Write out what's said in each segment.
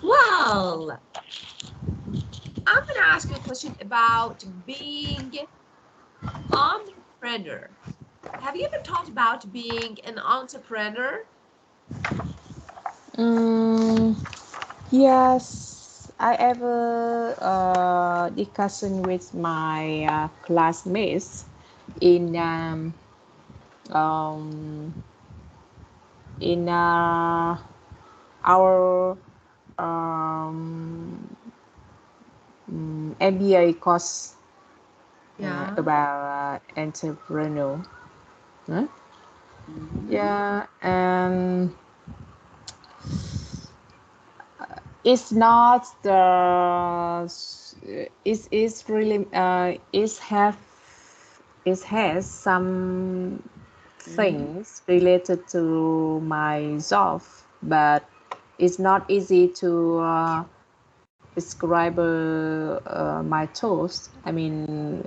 Well, I'm going to ask you a question about being entrepreneur. Have you ever thought about being an entrepreneur? Mm, yes, I ever discussion with my classmates in um, in our um, MBA course Yeah. about entrepreneur. Huh? Mhm. Yeah, and it's not the it's really it has some Mhm. things related to my job, but it's not easy to describe my thoughts. I mean,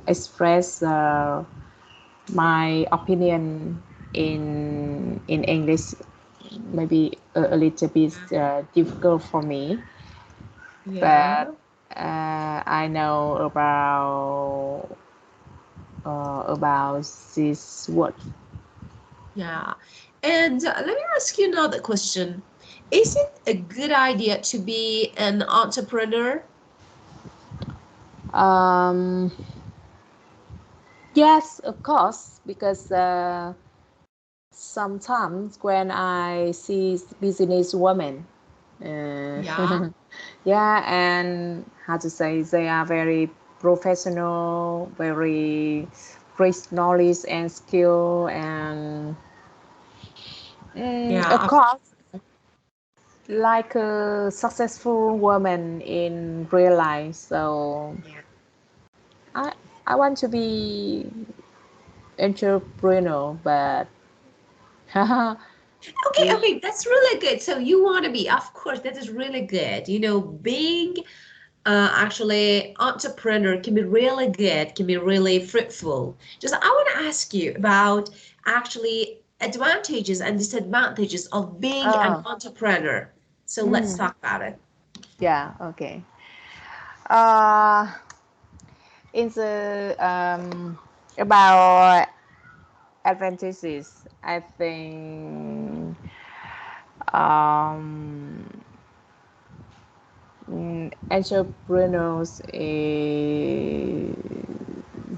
express my opinion in English. Maybe a little bit difficult for me, but Yeah. I know about this word. Yeah. And let me ask you another question. Is it a good idea to be an entrepreneur? Um, yes, of course, because sometimes when I see business women, Yeah. yeah, and how to say, they are very professional, very great knowledge and skill, and of Yeah. course, like a successful woman in real life. So Yeah. I I want to be entrepreneur, but Okay, we okay, that's really good. So you want to be, of course, that is really good. Being actually entrepreneur can be really good, can be really fruitful. Just I want to ask you about actually advantages and disadvantages of being an oh entrepreneur. So let's mm, talk about it. yeah, okay. Uh, in the about advantages, I think um, entrepreneurs is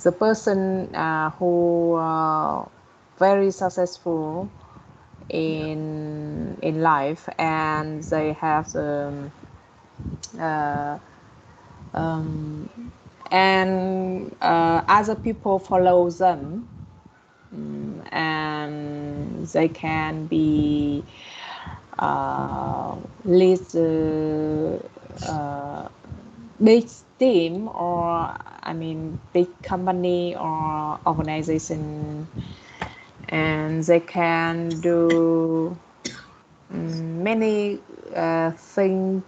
the person who very successful Yeah. in life, and they have uh, um, and other people follow them, and they can be lead uh, big team, or I mean big company or organization, and they can do many things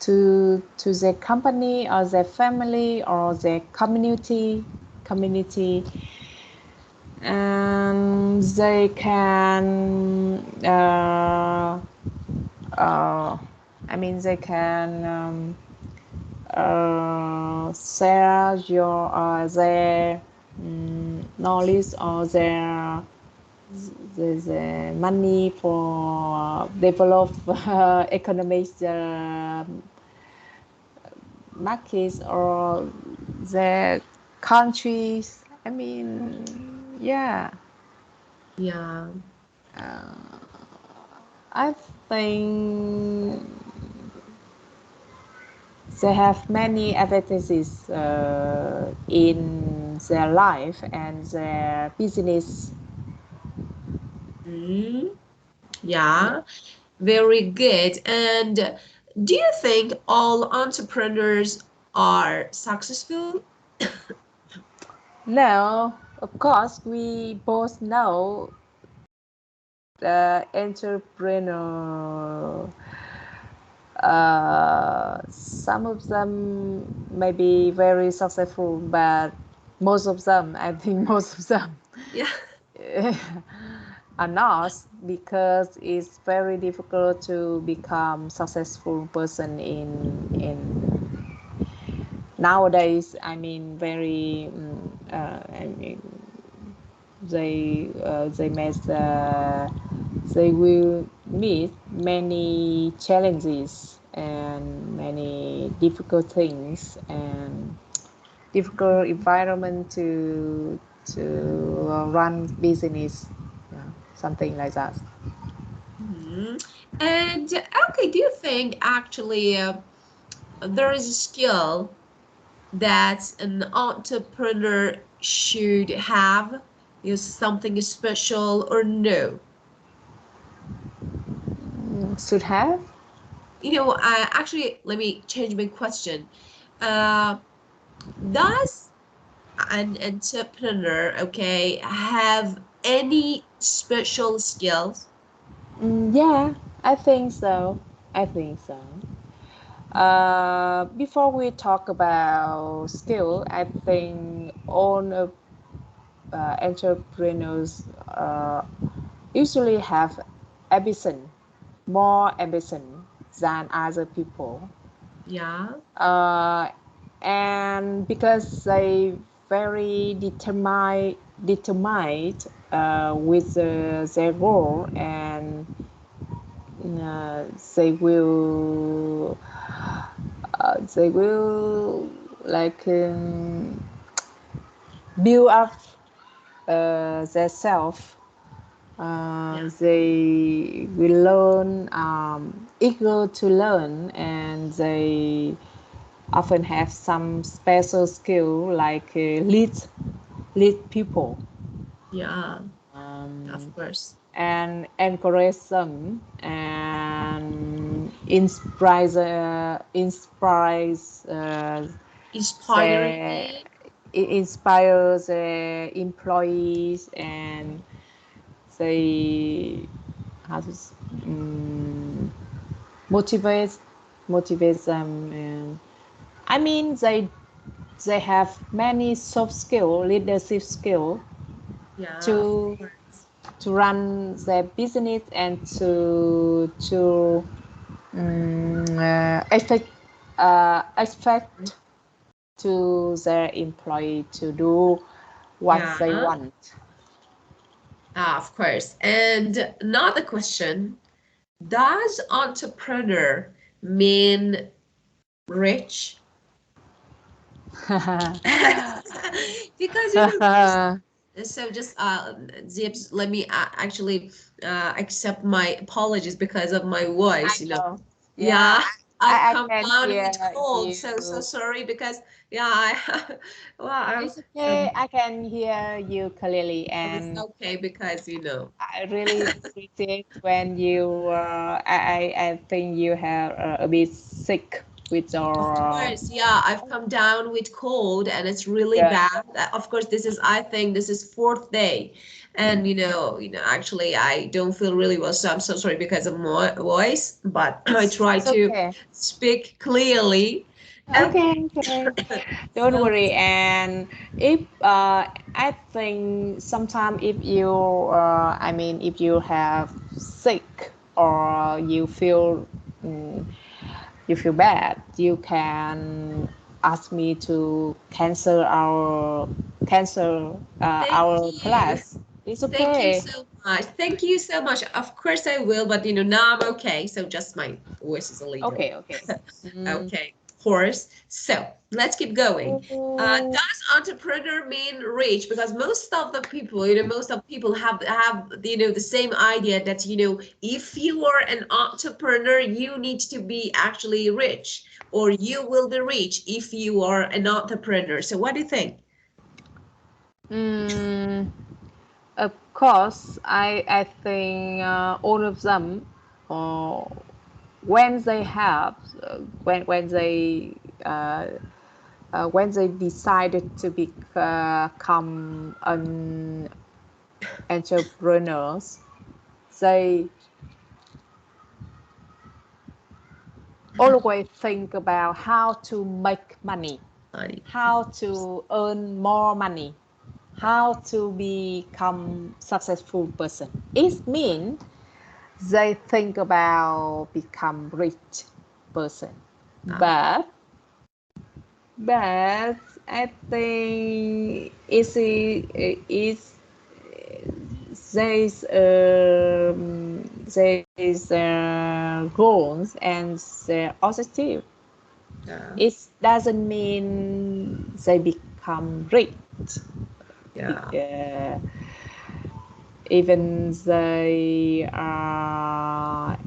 to their company or their family or their community, and they can uh, I mean they can share their knowledge or the money for develop economic markets or the countries. I mean, yeah, Yeah. I think they have many advantages in their life and their business. Mm, yeah. Very good. And do you think all entrepreneurs are successful? Now, of course, we both know the entrepreneur. Some of them may be very successful, but most of them, I think most of them, Yeah. are not, because it's very difficult to become successful person in nowadays. I mean, very I mean, they must they will meet many challenges and many difficult things and difficult environment to run business, yeah, something like that. Mhm. And okay, do you think actually there is a skill that an entrepreneur should have? Something special or no? Should have. Actually, let me change my question. Uh, does an entrepreneur, okay, have any special skills? Yeah, I think so. I think so. Before we talk about skill, I think all entrepreneurs usually have ambition, more ambition than other people. Yeah, Uh, and because they very determined with their goal, and uh, they will they will like build up their self. yeah, They will learn, eager to learn, and they often have some special skill like lead people, yeah, of um, course. and encourage them and inspires Inspiring. the inspires the employees, and they how to um, motivate motivate them. And I mean, they have many soft skill, leadership skill Yeah, of to course. run their business and to expect expect to their employee to do what Yeah, they want. of course. And another question, does entrepreneur mean rich? Because so just Zips, let me actually accept my apologies because of my I voice. know. Yeah, Yeah, I've I come can down hear with cold, so you. sorry because yeah, I well, It's okay. I can hear you clearly, it's and okay because I really appreciate when you. I think you have a bit sick with of your. course, yeah, I've come down with cold and it's really Yeah. bad. Of course, I think this is fourth day. And actually I don't feel really well, so I'm so sorry because of my voice, but I try It's to okay. speak clearly. And Okay. Okay. Don't so worry. And if I think sometimes if you, I mean, if you have sick or mm, you feel bad, you can ask me to cancel thank our you. class. It's Thank you okay. so much. Thank you so much. Of course I will, but now I'm okay. So just my voice is a little Okay, okay. Mm. okay, horse. So let's keep going. Oh, Does entrepreneur mean rich? Because most of the people, most of people have the same idea that if you are an entrepreneur, you need to be actually rich, or you will be rich if you are an entrepreneur. So what do you think? mm, of course, I think all of them, uh, when they have, uh, when they decided to become an entrepreneurs, they always think about how to make money, Honey. how to earn more money. how to become successful person. It means they think about become rich person, Uh, but I think it's there's goals and the objective. yeah, It doesn't mean they become rich. yeah, Uh, Even they are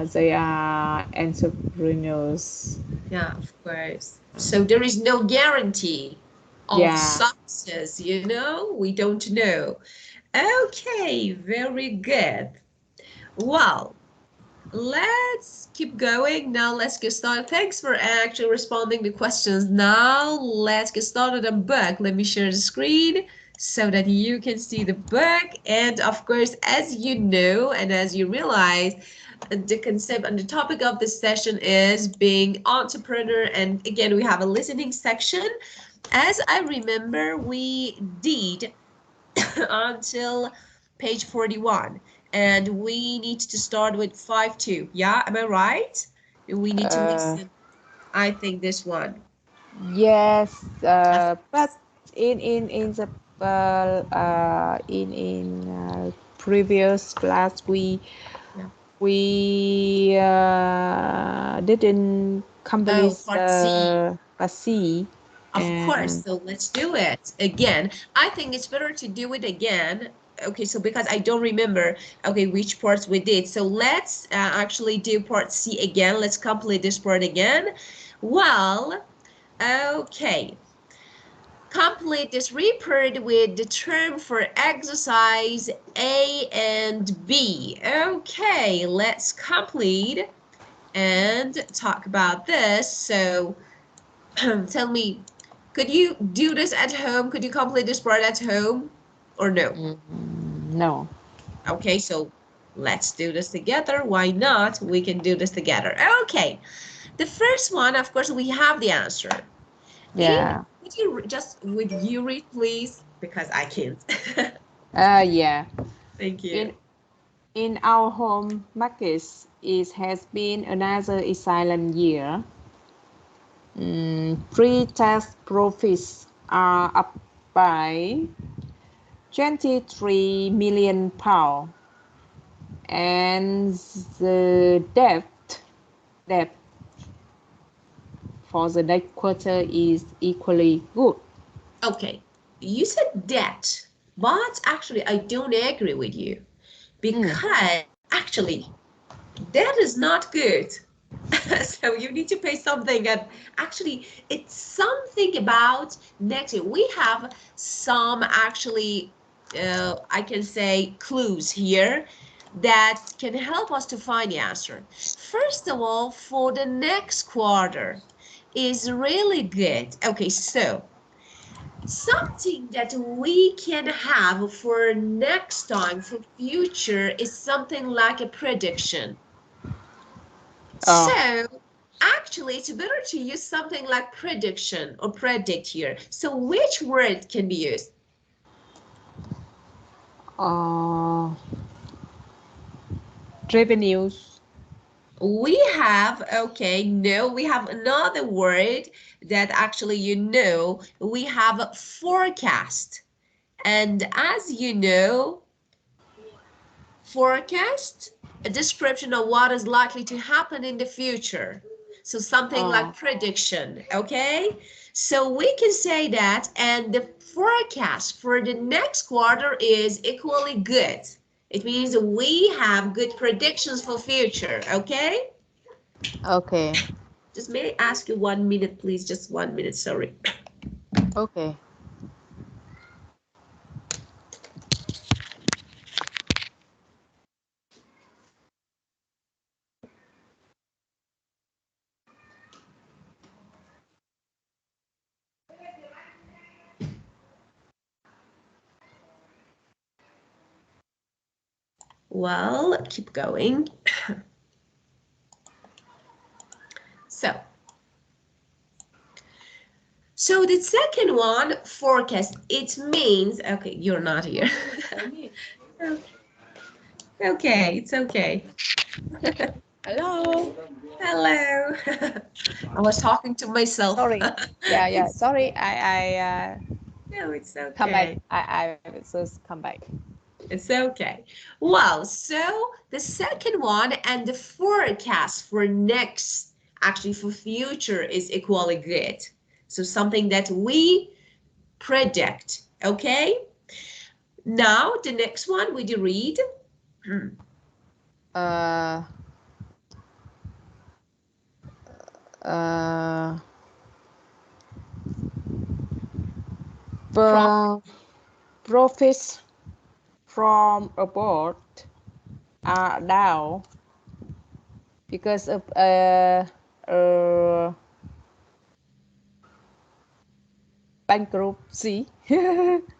they are entrepreneurs. yeah, of course. So there is no guarantee of Yeah. success, you know? We don't know. Okay, very good. Well, let's keep going. Now let's get started. Thanks for actually responding to questions. Now let's get started on book. Let me share the screen so that you can see the book. And of course, as you know, and as you realize, the concept and the topic of this session is being entrepreneur. And again, we have a listening section. As I remember, we did until page 41. And we need to start with 5-2. Yeah, am I right? We need to Uh, listen. I think this one. yes, I think but in the previous class yeah. we didn't Oh, complete part C. a C Of course. and So let's do it again. I think it's better to do it again. Okay, so because I don't remember, okay, which parts we did. So let's actually do part C again. Let's complete this part again. Well, okay. Complete this report with the term for exercise A and B. Okay, let's complete and talk about this. So tell me, could you do this at home? Could you complete this part at home or no? no. Okay, so let's do this together. Why not? We can do this together. Okay, the first one, of course, we have the answer. In, Yeah. would you read, please? Because I can't. Yeah. Thank In you. in our home markets, it has been another excellent year. Pre-tax profits are up by 23 million pound, and the debt for the next quarter is equally good. Okay, you said that, but actually, I don't agree with you Mm. because actually, that is not good. So you need to pay something, and actually, it's something about next year. We have some actually, I can say, clues here that can help us to find the answer. First of all, for the next quarter is really good. Okay, so something that we can have for next time, for future, is something like a prediction. Oh, So actually, it's better to use something like prediction or predict here. So which word can be used? uh, revenues. We have, okay, no, we have another word that actually we have forecast. And as you know, forecast, a description of what is likely to happen in the future. So something like Oh, prediction, okay? So we can say that, and the forecast for the next quarter is equally good. It means we have good predictions for future, okay? okay, Just may I ask you 1 minute, please? Just 1 minute, sorry. okay. Well, keep going. So So the second one, forecast, it means, okay, you're not here. Okay, it's okay. Hello. Hello. I was talking to myself. Sorry. Yeah, yeah. It's Sorry. I no, it's come back. okay. I just come back. It's okay. Well, so the second one and the forecast for next, actually for future is equally good. So something that we predict, okay? Now the next one, would you read? Uh. Uh. Profit. Profits from abroad are down because of uh, bankruptcy.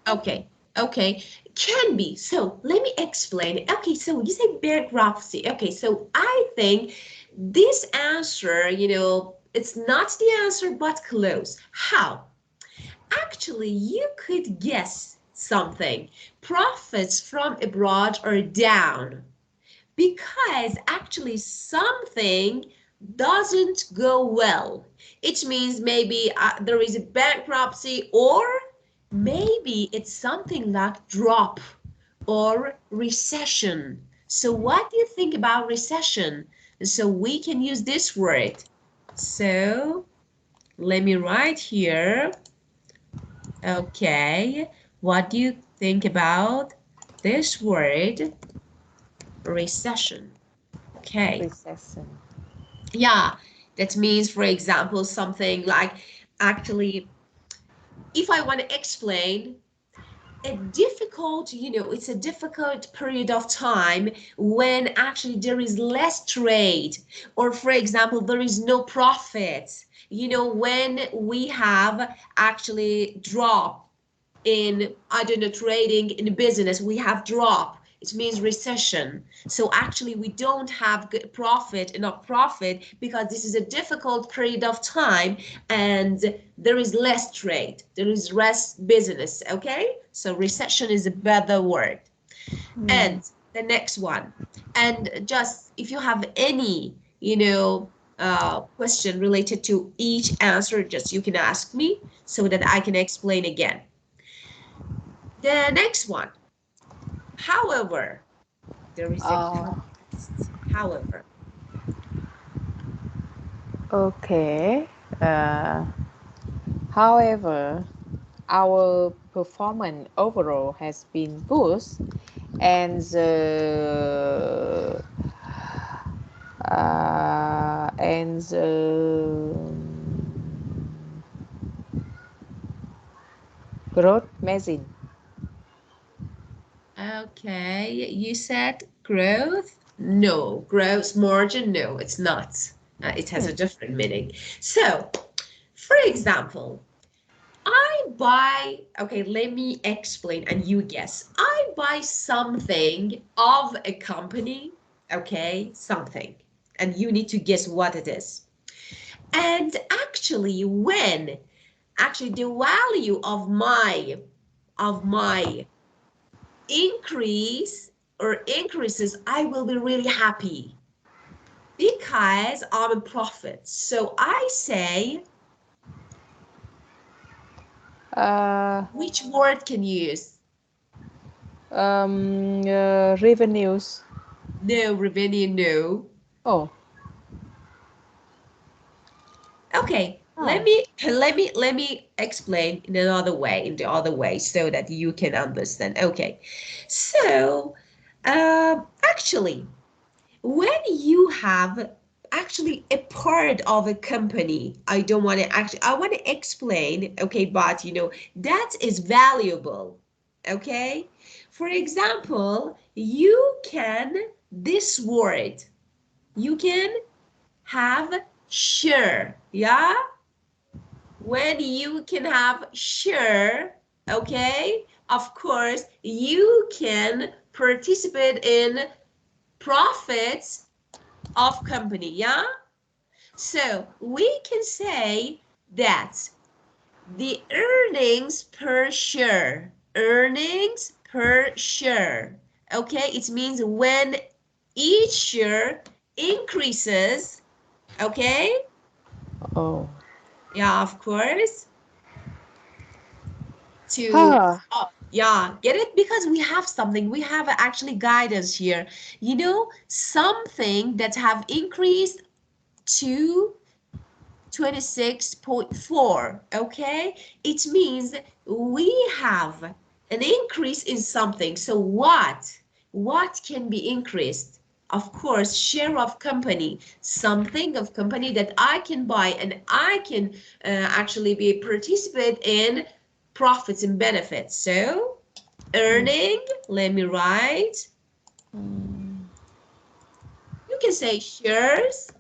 Okay, okay, can be. So let me explain. Okay, so you say bankruptcy. Okay, so I think this answer, it's not the answer, but close. How? Actually, you could guess something. Profits from abroad are down because actually something doesn't go well. It means maybe there is a bankruptcy, or maybe it's something like drop or recession. So what do you think about recession? So we can use this word. So let me write here. Okay, what do you think about this word, recession? Okay. Recession. Yeah, that means, for example, something like, actually, if I want to explain a difficult, it's a difficult period of time when actually there is less trade, or for example, there is no profit, when we have actually drop in, I don't know, trading in business, we have drop. It means recession. So actually we don't have good profit, enough profit, because this is a difficult period of time and there is less trade, there is less business. Okay, so recession is a better word. Hmm. And the next one, and just if you have any, question related to each answer, just you can ask me so that I can explain again. The next one, however, there is a Uh, context. However, okay. Uh, However, our performance overall has been good, and the growth margin. okay, you said growth? No, growth margin? No, it's not. It has a Hmm. different meaning. So, for example, I buy, okay, let me explain and you guess. I buy something of a company, okay, something, and you need to guess what it is. And actually, when actually the value of my increase or increases, I will be really happy because I'm a profit. So I say, Uh, which word can you use? Revenues. No, Ravinia, no. Oh, Okay, let oh. me let me explain in another way, in the other way, so that you can understand. Okay, so actually, when you have actually a part of a company, I don't want to actually, I want to explain, okay, but that is valuable, okay? For example, you can, this word, you can have share, yeah? When you can have share, okay, of course, you can participate in profits of company, yeah? So we can say that The earnings per share. Earnings per share. Okay, it means when each share increases, okay? Oh. Yeah, of course. To Huh. oh, yeah, get it? Because we have something, we have actually guidance here. You know, something that have increased to 26.4, okay? It means we have an increase in something. So what? What can be increased? Of course, share of company, something of company that I can buy and I can actually be participate in profits and benefits. So Mm. earning, let me write. Mm. You can say shares,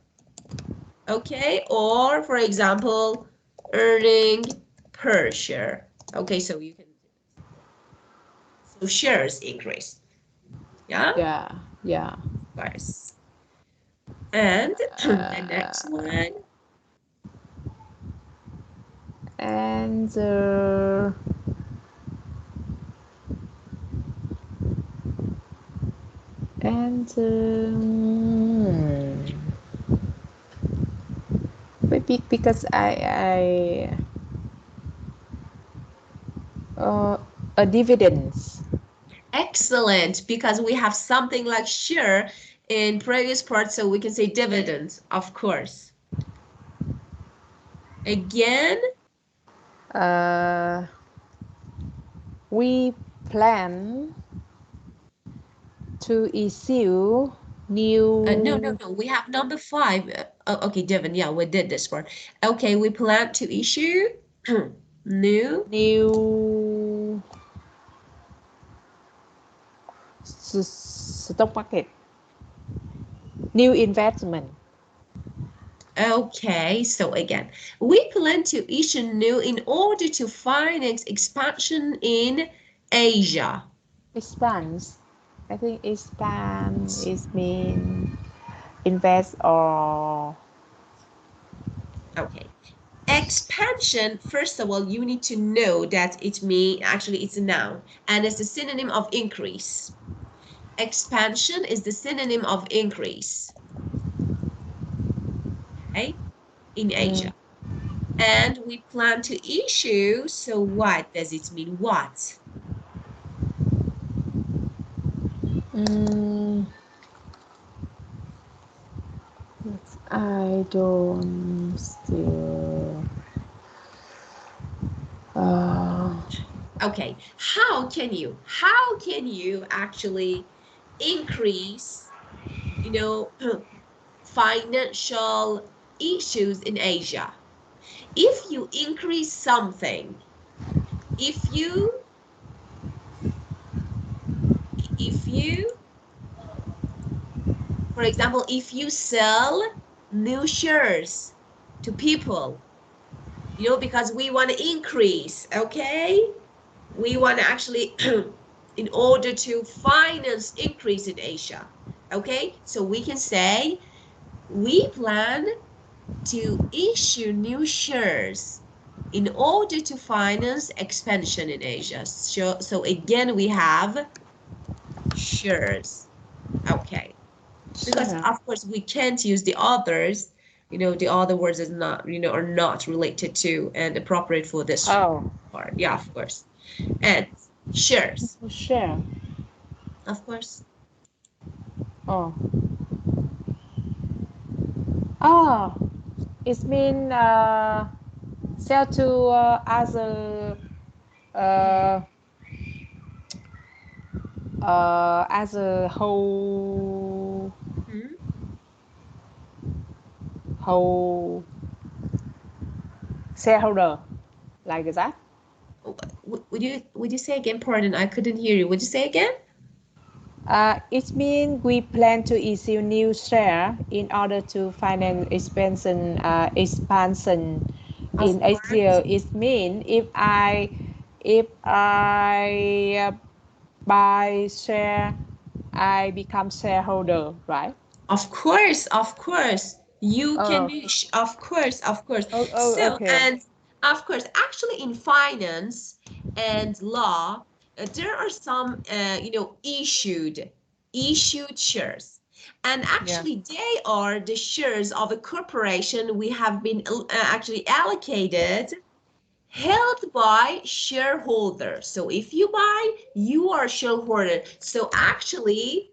okay? Or for example, earning per share. Okay, so you can, so shares increase. Yeah, of Yeah. Yeah. course. And the next Uh, one, and and because I uh, a dividends. excellent, because we have something like share in previous parts, so we can say dividends, of course. Again, Uh, we plan to issue no, no, new no, we have number five. Okay, Devin, yeah, we did this part. Okay, we plan to issue new. new stock market, new investment. Okay, so again, we plan to issue new in order to finance expansion in Asia. Expands. I think expand is mean invest or Okay. Expansion, first of all, you need to know that it means actually it's a noun and it's a synonym of increase. Expansion is the synonym of increase, okay, in mm, Asia. And we plan to issue, so what does it mean? What? mm, I don't still uh, Okay, how can you actually increase, you know, financial issues in Asia? If you increase something, if you if you for example, if you sell new shares to people, because we want to increase, okay? We want to actually in order to finance increase in Asia, okay? So we can say we plan to issue new shares in order to finance expansion in Asia. So again, we have shares. Okay. Because share. of course we can't use the others, the other words is not, are not related to and appropriate for this Oh, part. Yeah, of course. And shares, share. of course. Oh, oh, it mean sell to other uh, as a Hmm? whole shareholder like that. Would you say again? Pardon, I couldn't hear you. Would you say again? It means we plan to issue new share in order to finance expansion Of in course. Asia. It means if I buy share, I become shareholder, right? Of course, of course. You can Oh, be, of course, of course. oh, So, okay. and Of course, actually in finance and law, there are some, issued shares. And Yeah. actually they are the shares of a corporation we have been actually allocated, held by shareholders. So if you buy, you are a shareholder. So actually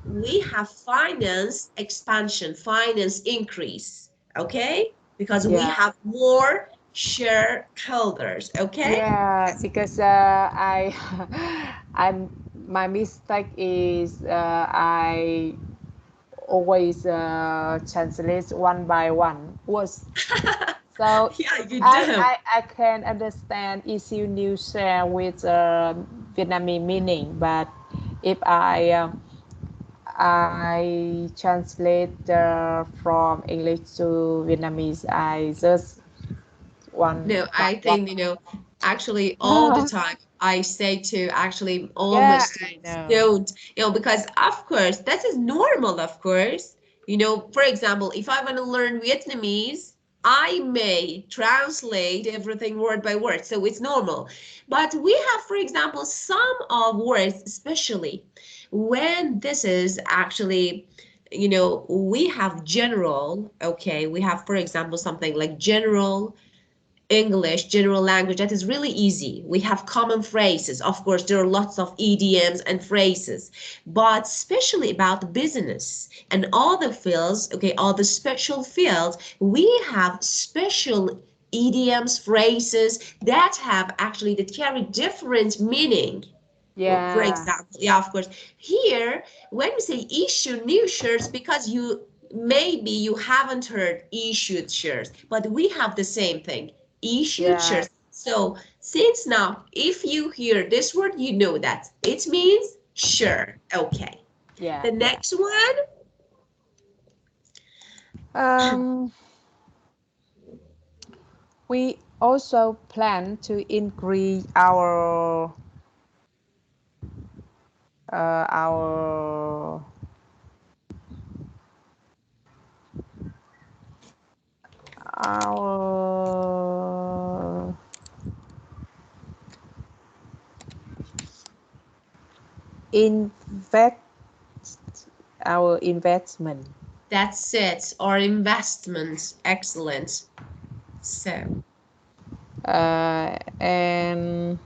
we have finance expansion, finance increase, okay? Because we Yeah. have more shareholders, okay? Yeah, because I, I'm my mistake is I always translate one by one words. So Yeah, you do. I can understand issue new share with Vietnamese meaning, but if I translate from English to Vietnamese, I just one No, one I one. think, actually all the time I say to actually all my Yeah, I students, know. don't, because of course that is normal, of course. For example, if I want to learn Vietnamese, I may translate everything word by word, so it's normal. But we have, for example, some of words, especially when this is actually, we have general, okay, we have, for example, something like general English, general language, that is really easy. We have common phrases. Of course, there are lots of idioms and phrases, but especially about business and other fields, okay, all the special fields, we have special idioms, phrases that have actually that carry different meaning. For Yeah, example, yeah, of course. Here, when we say issue new shares, because maybe you haven't heard issued shares, but we have the same thing, issued yeah, shares. So since now, if you hear this word, you know that it means sure. Okay. yeah, The yeah. next one, Um, we also plan to increase our our invest our investment. that's it, or investments. Excellent. So, And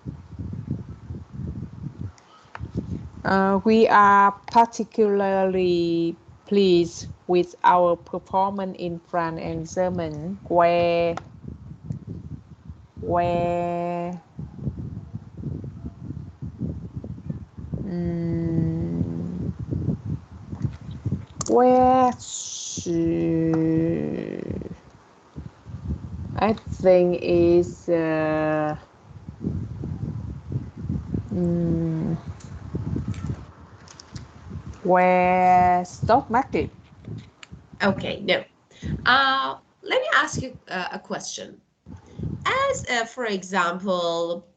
we are particularly pleased with our performance in France and Germany, where mm, where I think is mm, where stock market. okay, no. Let me ask you a question. As, for example,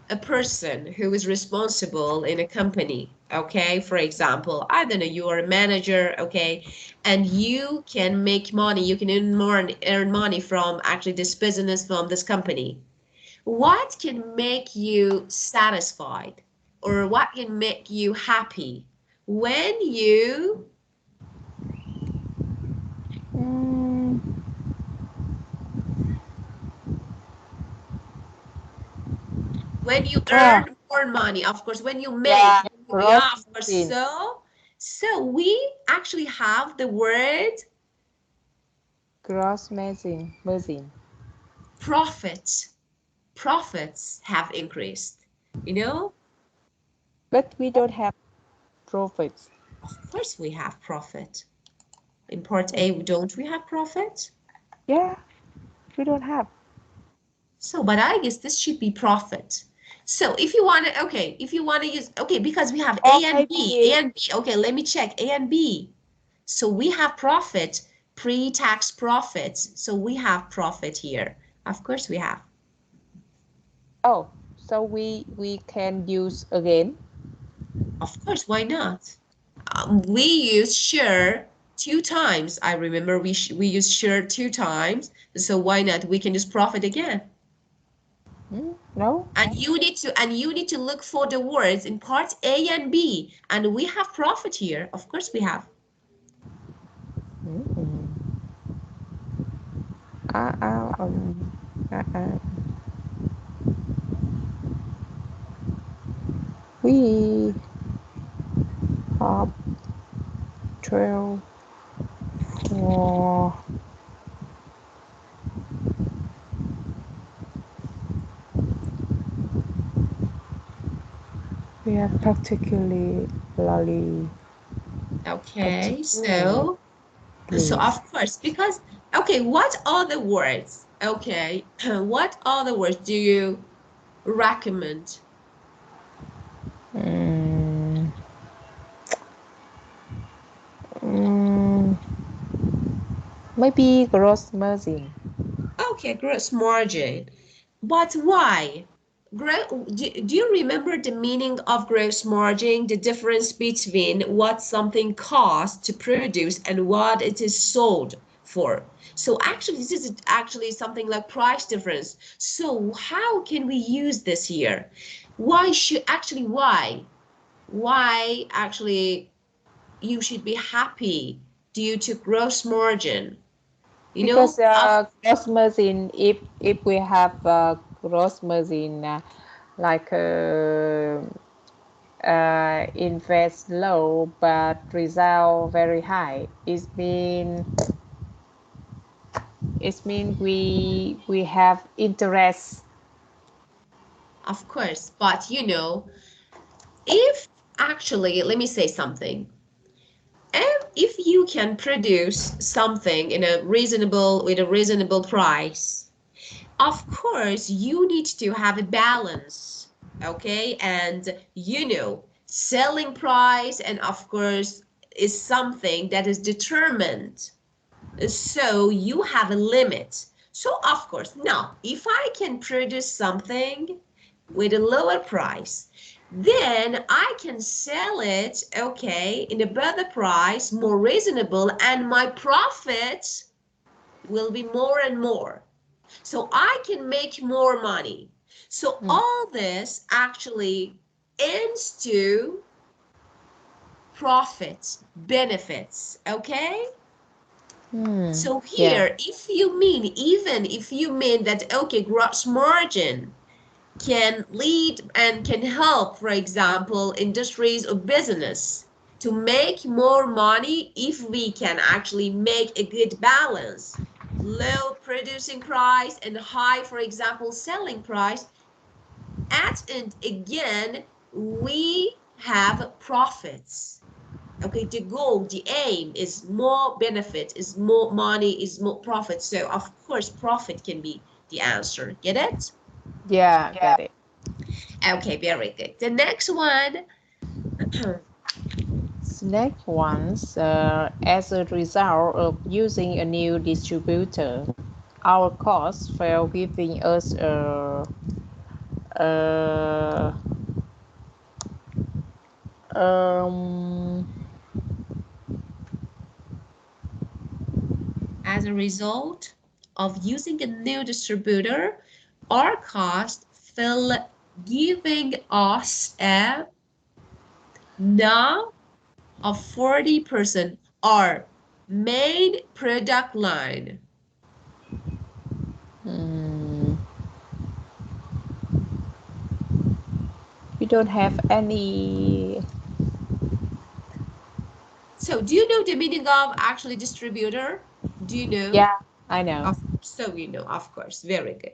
a person who is responsible in a company, okay, for example, I don't know, you are a manager, okay, and you can make money, you can earn money from actually this business, from this company. What can make you satisfied, or what can make you happy when Mm, you oh, earn more money, of course, when you make, yeah, yeah, gross of course. margin. So we actually have the word Gross margin. profit. Profits have increased. You know, But we don't have profits. of course we have profit. In part A, don't we have profit? Yeah, we don't have. So, but I guess this should be profit. So if you want to, okay, if you want to use, okay, because we have Or A and B, A maybe, and B. Okay, let me check A and B. So we have profit, pre-tax profits. So we have profit here. Of course we have. oh, so we can use again. Of course, why not? We use share two times. I remember we used sure two times. So why not? We can just profit again. No. And you need to look for the words in parts A and B. And we have profit here. Of course we have. Mm. Uh, uh, um, uh, uh. We have 12 for we have particularly Okay, particularly so of course, because okay, what other words? Okay, what other words do you recommend? mm, mm, maybe gross margin. Okay, gross margin. But why? Do you remember the meaning of gross margin? The difference between what something costs to produce and what it is sold for. So actually, this is actually something like price difference. So how can we use this here? Why should actually why? Why actually you should be happy due to gross margin? You Because know, of gross margin, if we have gross margin like invest low but result very high, it mean we have interest. Of course, but if actually, let me say something. If you can produce something in a reasonable with a reasonable price, of course you need to have a balance, okay? And selling price and of course is something that is determined. So you have a limit. So of course, now if I can produce something with a lower price, then I can sell it, okay, in a better price, more reasonable, and my profit will be more and more. So I can make more money. So Mm. all this actually ends to profits, benefits, okay? Hmm. So Yeah. here, even if you mean that, okay, gross margin can lead and can help, for example, industries or business to make more money if we can actually make a good balance. Low producing price and high, for example, selling price. And again, we have profits. Okay, the goal, the aim is more benefit, is more money, is more profit. So of course, profit can be the answer. Get it? Yeah, get it. Okay, very good. The next one, Next ones, as a result of using a new distributor, our costs fell, giving us a um, as a result of using a new distributor, our cost fell, giving us a now of 40% our main product line. mm, we don't have any. So do you know the meaning of actually distributor? Do you know? Yeah, I know. So of course, very good.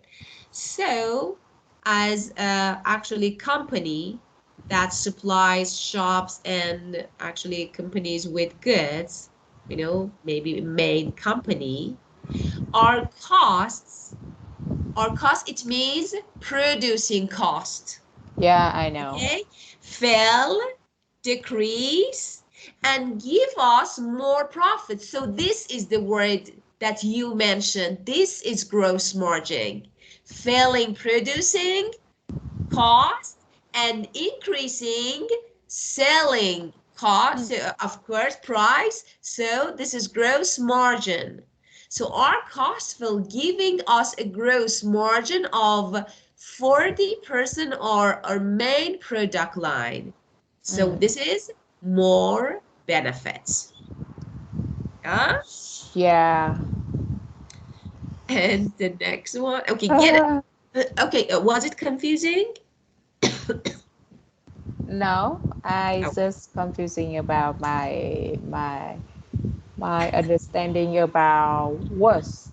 So as actually company that supplies shops and actually companies with goods, maybe main company, our costs, it means producing cost, Yeah, I know. okay, fell, decrease, and give us more profit. So this is the word that you mentioned. This is gross margin. Failing producing cost and increasing selling Cost, of course, price. So this is gross margin. So our cost will giving us a gross margin of 40% our main product line. So this is more benefits. Yeah. Yeah. And the next one, okay, get it. Okay, was it confusing? No, I Okay, just confusing about my understanding about words.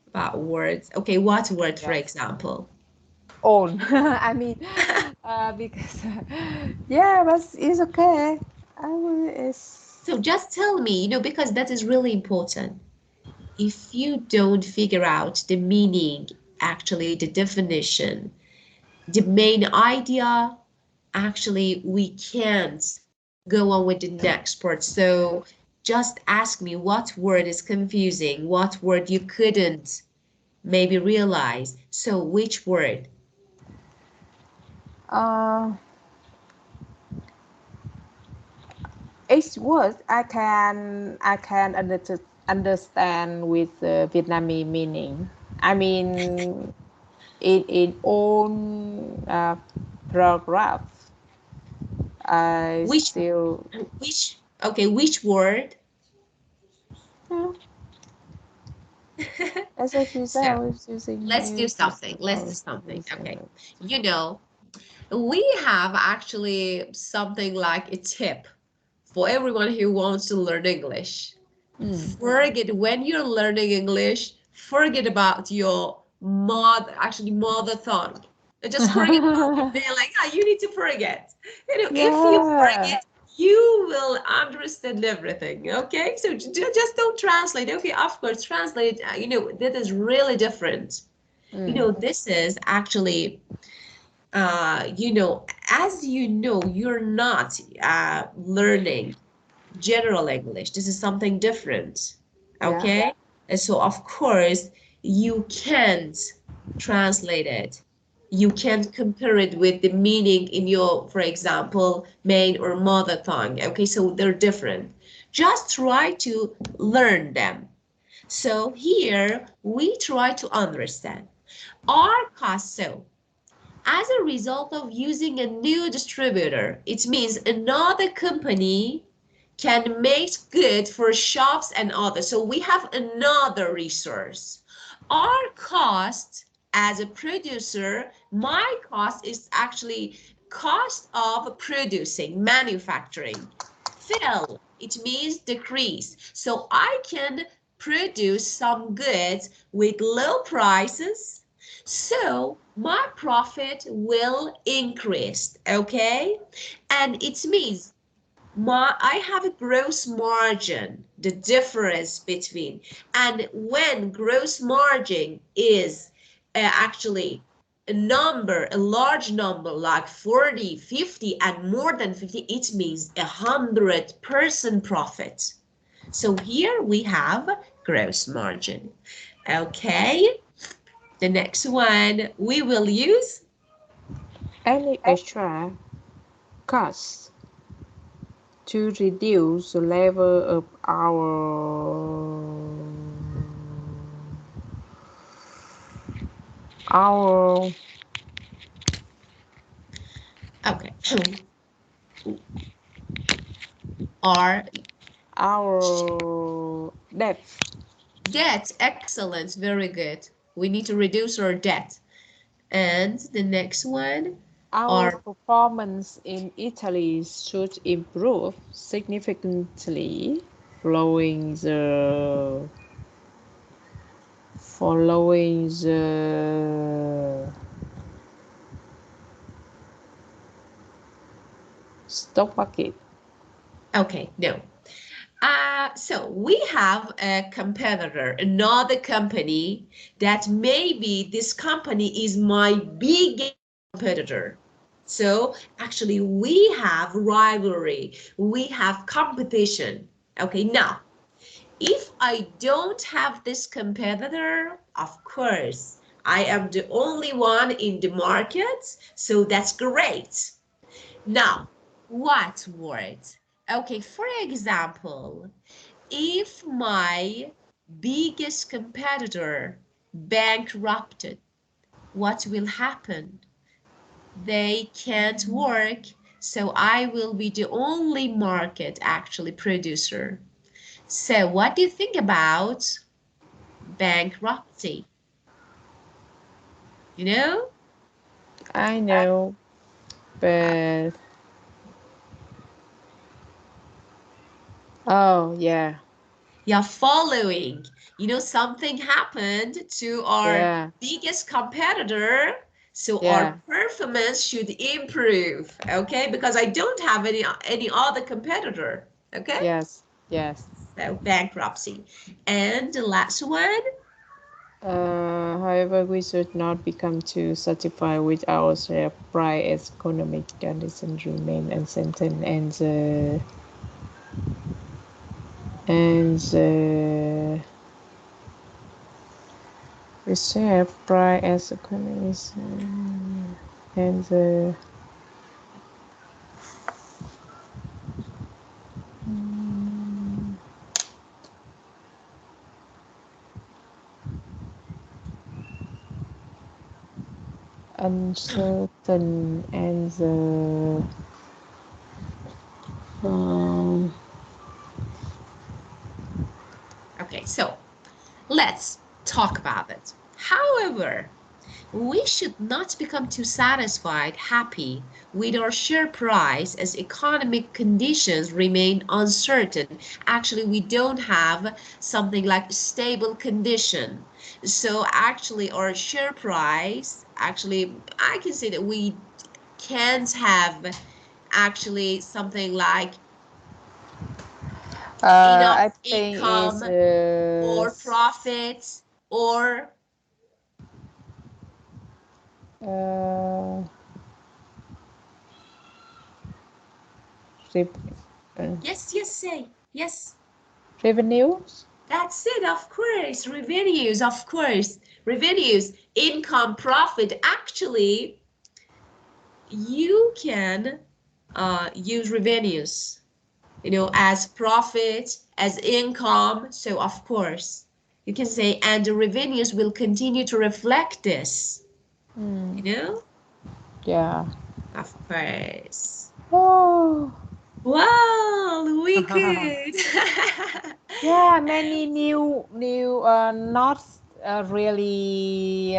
about words. Okay, what word, for Yes. example? Own. I mean, because yeah, but it's okay. I will. It's So just tell me, because that is really important. If you don't figure out the meaning, actually the definition, the main idea, actually we can't go on with the next part. So just ask me what word is confusing, what word you couldn't maybe realize. So which word? uh, it's words I can understand with Vietnamese meaning. I mean, in own paragraph. I Which still. which word? Yeah, as if you say, So I was using let's do use something. Let's do or something. use Okay. You know, we have actually something like a tip for everyone who wants to learn English. mm. Forget when you're learning English, forget about your mother tongue. Just forget about it. They're like, ah, you need to forget. If you Yeah. forget, you will understand everything. Okay, so just don't translate. Okay, of course, translate. That is really different. Mm. This is actually as you're not learning general English. This is something different. Yeah. Okay? And so, of course, you can't translate it. You can't compare it with the meaning in your, for example, main or mother tongue. Okay? So they're different. Just try to learn them. So here we try to understand. Our cost, so as a result of using a new distributor, it means another company can make good for shops and others. So we have another resource. Our cost as a producer, my cost is actually cost of producing, manufacturing. Fell, it means decrease. So I can produce some goods with low prices, so my profit will increase, okay? And it means I have a gross margin, the difference between, and when gross margin is actually a large number like 40, 50, and more than 50, it means 100% profit. So here we have gross margin. Okay, the next one we will use. Any extra costs to reduce the level of our Okay, our our depth, debt, excellent, very good. We need to reduce our debt. And the next one, our our performance in Italy should improve significantly following the stock market. okay, no. So we have a competitor, another company that maybe this company is my biggest competitor. So actually we have rivalry, we have competition. Okay, now if I don't have this competitor, of course, I am the only one in the market, so that's great. Now, What word? Okay, for example, if my biggest competitor bankrupted, what will happen? They can't work, so I will be the only market actually producer. So what do you think about bankruptcy? You know? I know, Uh, but oh yeah, you're following. Something happened to our yeah, biggest competitor, so our yeah, performance should improve, okay? Because I don't have any other competitor, okay? yes, yes. So bankruptcy. And the last one, However, we should not become too satisfied with our share price as economic conditions remain uncertain and the share price as economic and the uncertain and the um, okay, so let's talk about it. However, we should not become too satisfied, happy with our share price as economic conditions remain uncertain. Actually, we don't have something like stable condition. So actually, our share price, actually, I can say that we can't have actually something like enough I think income is or profits or uh, rev- uh, yes, yes, say yes. revenues. That's it, of course. Revenues, of course. Revenues, income, profit. Actually, you can use revenues, as profit, as income. So, of course, you can say, and the revenues will continue to reflect this, you Mm, know? yeah. Of course. Oh. Wow, we good. Yeah, many new not really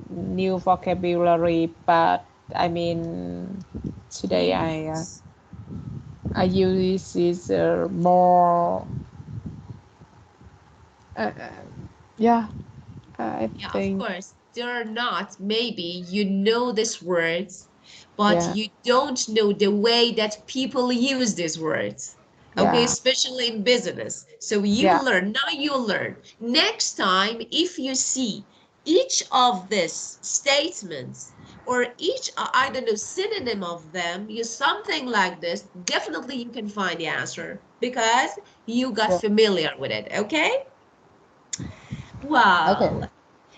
new vocabulary, but I mean today In I uh, use. I use this more yeah, I Yeah, of think course. They're not, maybe you know these words, but yeah, you don't know the way that people use these words. Okay, yeah, especially in business. So you yeah, learn, now you learn. Next time, if you see each of these statements or each, I don't know, synonym of them, use something like this, definitely you can find the answer because you got yeah. familiar with it, okay? Okay. Well,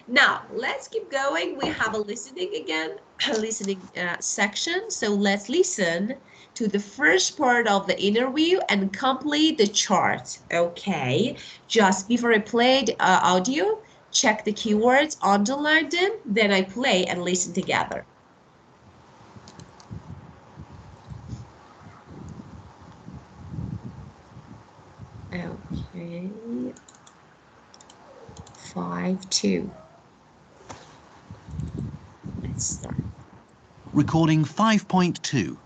now, let's keep going. We have a listening again, a listening section. So let's listen to the first part of the interview and complete the chart. Okay, just before I play the audio, check the keywords, underline them, then I play and listen together. Okay, 5-2. Let's start. Recording 5.2.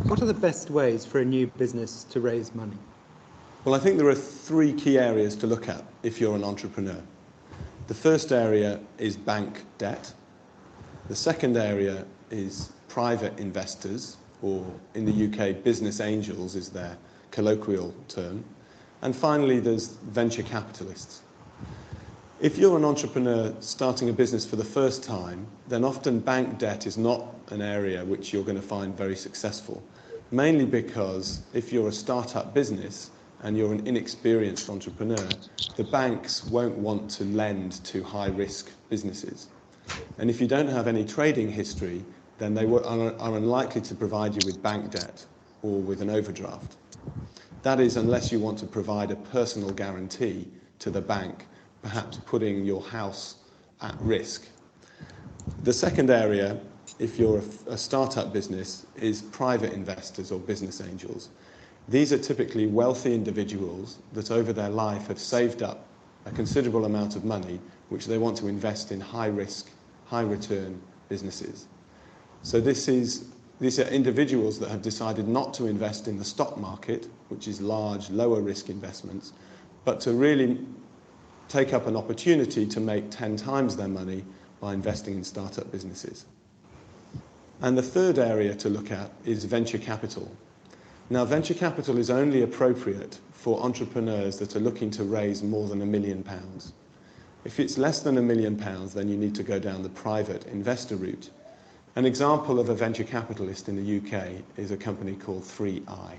What are the best ways for a new business to raise money? Well, I think there are three key areas to look at if you're an entrepreneur. The first area is bank debt. The second area is private investors, or in the UK, business angels is their colloquial term. And finally, there's venture capitalists. If you're an entrepreneur starting a business for the first time, then often bank debt is not an area which you're going to find very successful, mainly because if you're a startup business and you're an inexperienced entrepreneur, the banks won't want to lend to high-risk businesses. And if you don't have any trading history, then they are unlikely to provide you with bank debt or with an overdraft. That is, unless you want to provide a personal guarantee to the bank, perhaps putting your house at risk. The second area, if you're a startup business, is private investors or business angels. These are typically wealthy individuals that over their life have saved up a considerable amount of money which they want to invest in high risk, high return businesses. So these are individuals that have decided not to invest in the stock market, which is large, lower risk investments, but to really take up an opportunity to make 10 times their money by investing in startup businesses. And the third area to look at is venture capital. Now, venture capital is only appropriate for entrepreneurs that are looking to raise more than £1 million. If it's less than £1 million, then you need to go down the private investor route. An example of a venture capitalist in the UK is a company called 3i.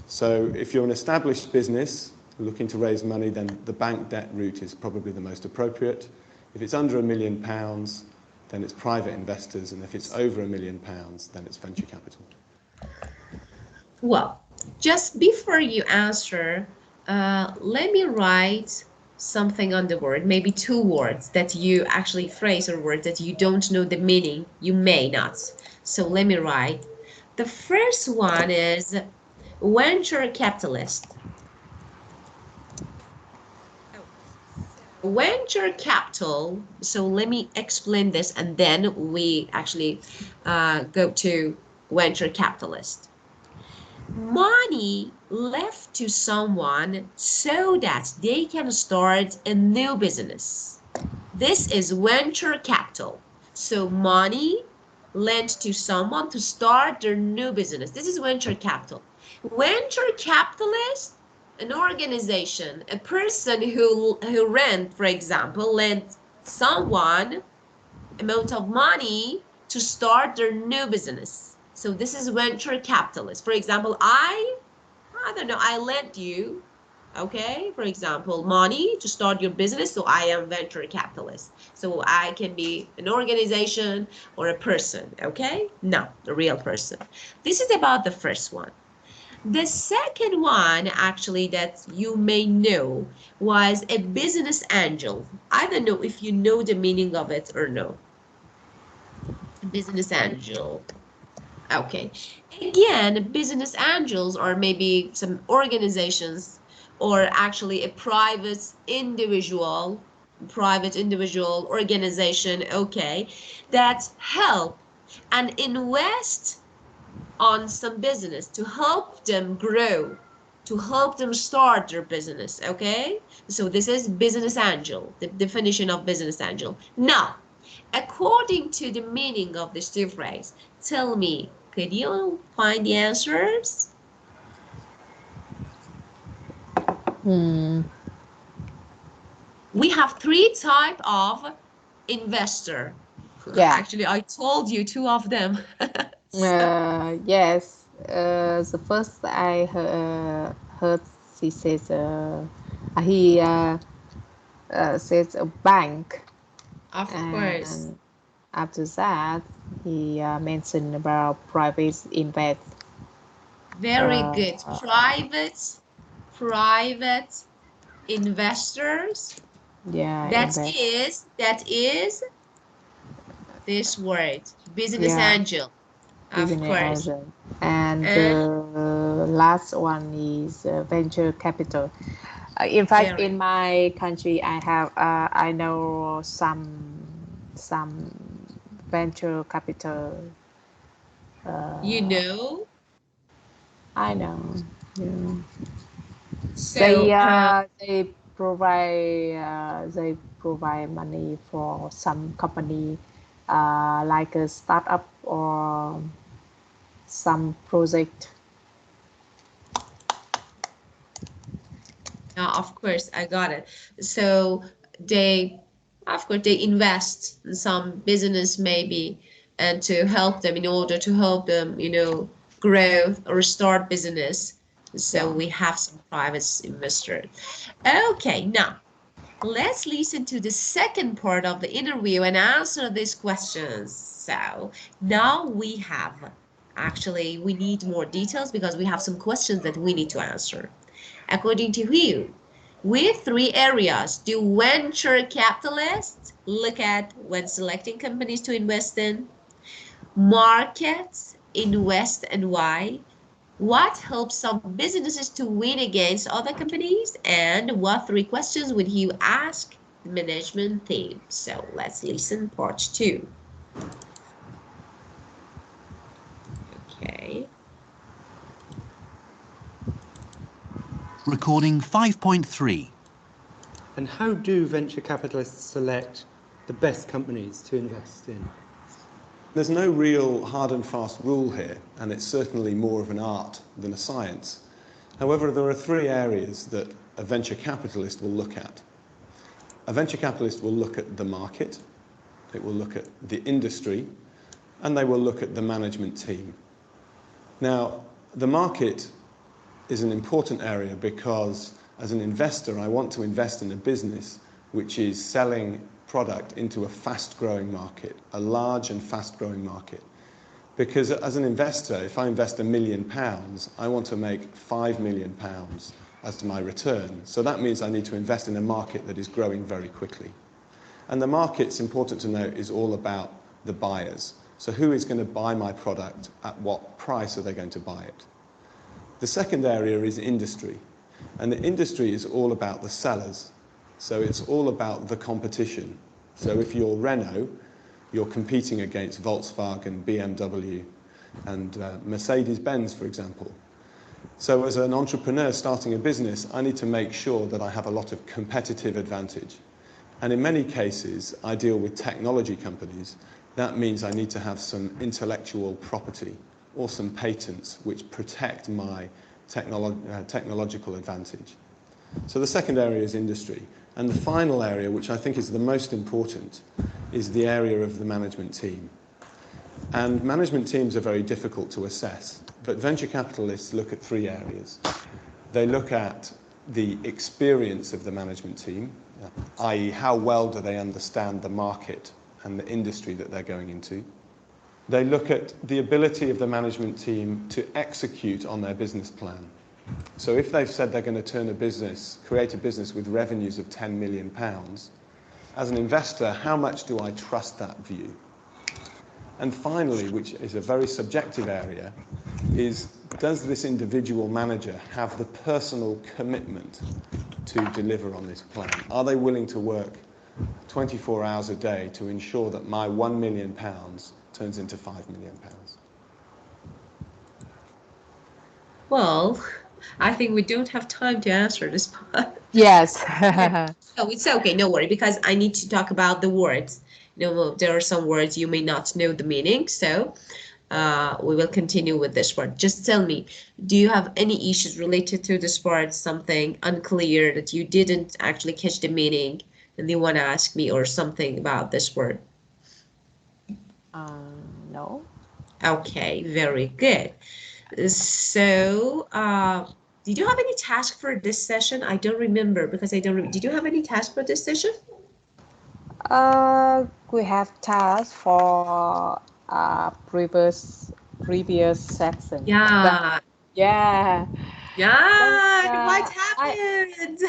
So if you're an established business looking to raise money, then the bank debt route is probably the most appropriate. If it's under £1 million, then it's private investors, and if it's over £1 million, then it's venture capital. Well, just before you answer, let me write something on the word, maybe 2 words that you actually phrase, or words that you don't know the meaning, you may not. So let me write. The first one is venture capitalist. Venture capital, so let me explain this and then we actually go to venture capitalist. Money left to someone so that they can start a new business. This is venture capital. So money lent to someone to start their new business. This is venture capital. Venture capitalist, an organization, a person who rent, for example, lent someone amount of money to start their new business. So this is venture capitalist. For example, I don't know, I lent you, okay, for example, money to start your business, so I am venture capitalist. So I can be an organization or a person, okay? No, a real person. This is about the first one. The second one, actually, that you may know was a business angel. I don't know if you know the meaning of it or no. Business angel. Okay. Again, business angels are maybe some organizations or actually a private individual organization, okay, that help and invest on some business to help them grow, to help them start their business, okay? So this is business angel, the definition of business angel. Now, according to the meaning of this two phrase, tell me, could you find the answers? We have 3 types of investor. Yeah. Actually, I told you 2 of them. Yes. The first I heard he says he says a bank. Of course. And after that, he mentioned about private invest. Very good. Private investors. Yeah, That invest. is this word, business Yeah, angel. Of business course. agent. And And the last one is venture capital. In fact, very, in my country, I know some venture capital. you Uh, know. I know. Yeah. So, They provide money for some company, like a startup or some project. of course, I got it. So they, of course, they invest in some business maybe, and to help them in order to help them, grow or start business. So Yeah. we have some private investors. Okay, now let's listen to the second part of the interview and answer these questions. So now we have, actually, we need more details because we have some questions that we need to answer. According to you, with three areas do venture capitalists look at when selecting companies to invest in? Markets, invest, and why? What helps some businesses to win against other companies? And what three questions would you ask the management team? So let's listen part two. Okay. Recording 5.3. And how do venture capitalists select the best companies to invest in? There's no real hard and fast rule here, and it's certainly more of an art than a science. However, there are three areas that a venture capitalist will look at. A venture capitalist will look at the market, it will look at the industry, and they will look at the management team. Now, the market is an important area because as an investor, I want to invest in a business which is selling product into a fast-growing market, a large and fast-growing market. Because as an investor, if I invest £1 million, I want to make £5 million as to my return. So that means I need to invest in a market that is growing very quickly. And the market's important to note is all about the buyers. So who is going to buy my product? At what price are they going to buy it? The second area is industry. And the industry is all about the sellers. So it's all about the competition. So if you're Renault, you're competing against Volkswagen, BMW, and Mercedes-Benz, for example. So as an entrepreneur starting a business, I need to make sure that I have a lot of competitive advantage. And in many cases, I deal with technology companies. That means I need to have some intellectual property or some patents which protect my technological advantage. So the second area is industry. And the final area, which I think is the most important, is the area of the management team. And management teams are very difficult to assess, but venture capitalists look at three areas. They look at the experience of the management team, i.e. how well do they understand the market and the industry that they're going into. They look at the ability of the management team to execute on their business plan. So if they've said they're going to create a business with revenues of £10 million, as an investor, how much do I trust that view? And finally, which is a very subjective area, is does this individual manager have the personal commitment to deliver on this plan? Are they willing to work 24 hours a day to ensure that my £1 million turns into £5 million? Well, I think we don't have time to answer this part. Yes. So it's okay, no worry, because I need to talk about the words. There are some words you may not know the meaning, so we will continue with this part. Just tell me, do you have any issues related to this part, something unclear that you didn't actually catch the meaning and you want to ask me, or something about this word? No. Okay, very good. So, did you have any task for this session? I don't remember because I don't remember. Did you have any task for this session? We have tasks for previous section. Yeah. Yeah. Yeah. But, What I happened?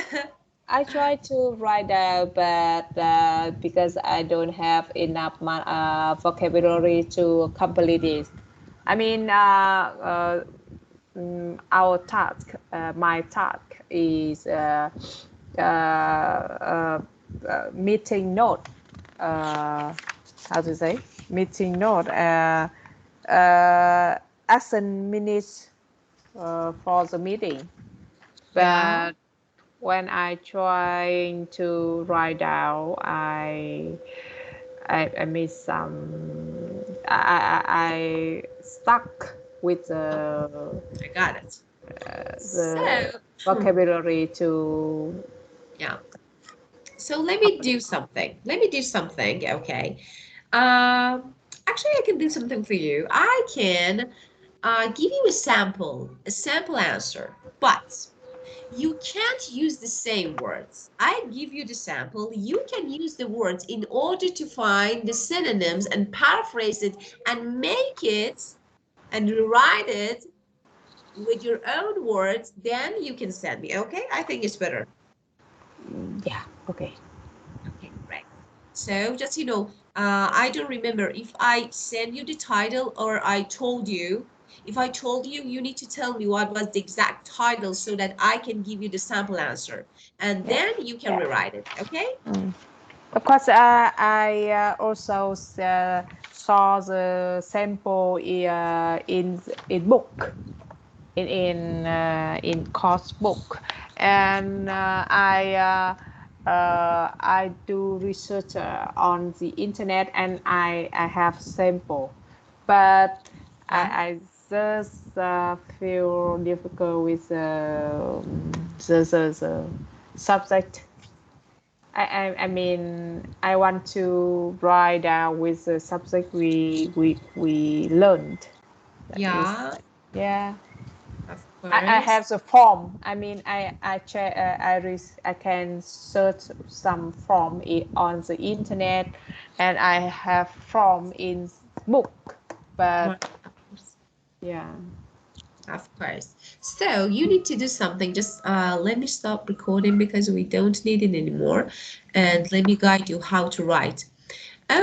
I try to write down, but because I don't have enough vocabulary to complete this. I mean, our task, my task is meeting note. How to say? Meeting note. Action minutes for the meeting. Yeah. But when I trying to write down, I miss some. I stuck with I got it. the So, vocabulary to. yeah. So let me do something. Let me do something. Okay. Actually, I can do something for you. I can give you a sample answer, but You can't use the same words. I give you the sample. You can use the words in order to find the synonyms and paraphrase it and make it and rewrite it with your own words. Then you can send me. Okay? I think it's better. Yeah, okay. Okay, great. So just, I don't remember if I send you the title or I told you. If I told you, you need to tell me what was the exact title so that I can give you the sample answer. And Yeah. then you can rewrite it, okay? Of course, I also saw the sample in book, in course book, and I do research on the internet, and I have sample, but Yeah. I just feel difficult with the subject. I mean, I want to write down with the subject we learned. That is, Yeah, yeah. of I course. have the form. I mean, I check. I can search some form on the internet, and I have form in book. Right. But yeah, Of course. So you need to do something. Just let me stop recording because we don't need it anymore. And let me guide you how to write. Okay.